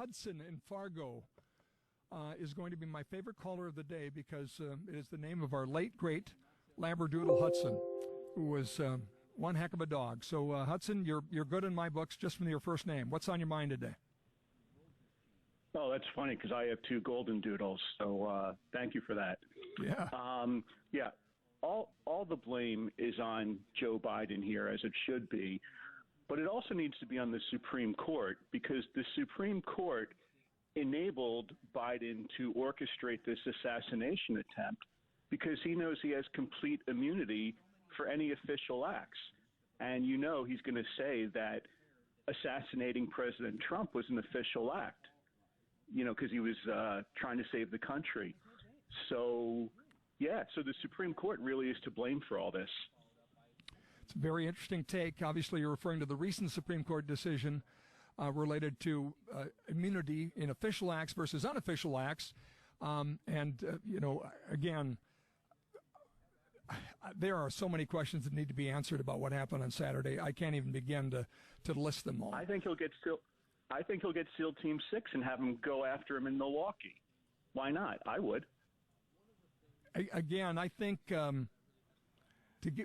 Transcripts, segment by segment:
Hudson in Fargo is going to be my favorite caller of the day because it is the name of our late, great Labradoodle Hudson, who was one heck of a dog. So, Hudson, you're good in my books just from your first name. What's on your mind today? Oh, that's funny because I have two golden doodles. So thank you for that. Yeah. All the blame is on Joe Biden here, as it should be. But it also needs to be on the Supreme Court because the Supreme Court enabled Biden to orchestrate this assassination attempt because he knows he has complete immunity for any official acts. And you know he's going to say that assassinating President Trump was an official act, you know, because he was trying to save the country. So, yeah, so the Supreme Court really is to blame for all this. It's a very interesting take. Obviously, you're referring to the recent Supreme Court decision related to immunity in official acts versus unofficial acts. Again, there are so many questions that need to be answered about what happened on Saturday. I can't even begin to list them all. I think he'll get SEAL Team 6 and have him go after him in Milwaukee. Why not? I would. Again, I think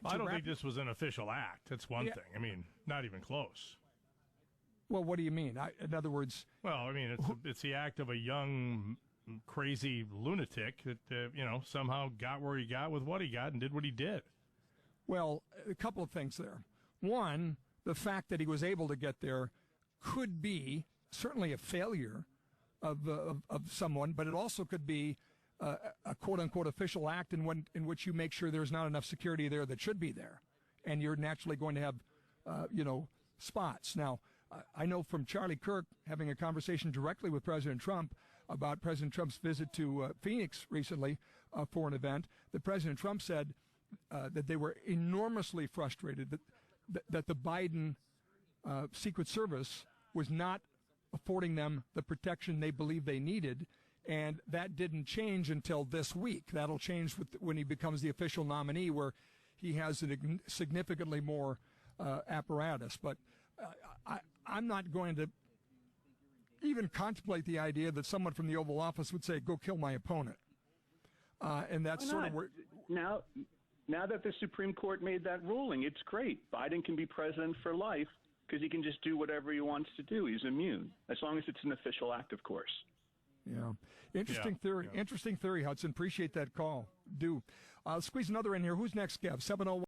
I don't think this was an official act. That's one thing. I mean, not even close. Well, what do you mean? In other words... Well, I mean, it's the act of a young, crazy lunatic that, somehow got where he got with what he got and did what he did. Well, a couple of things there. One, the fact that he was able to get there could be certainly a failure of someone, but it also could be a quote-unquote official act in which you make sure there's not enough security there that should be there, and you're naturally going to have, spots. Now, I know from Charlie Kirk having a conversation directly with President Trump about President Trump's visit to Phoenix recently for an event, that President Trump said that they were enormously frustrated that the Biden Secret Service was not affording them the protection they believed they needed. And that didn't change until this week. That'll change when he becomes the official nominee, where he has significantly more apparatus. But I'm not going to even contemplate the idea that someone from the Oval Office would say, "Go kill my opponent." And that's sort of where now that the Supreme Court made that ruling, it's great. Biden can be president for life because he can just do whatever he wants to do. He's immune, as long as it's an official act, of course. Yeah. Interesting theory. Yeah. Interesting theory, Hudson. Appreciate that call. Let's squeeze another in here. Who's next, Kev? 701.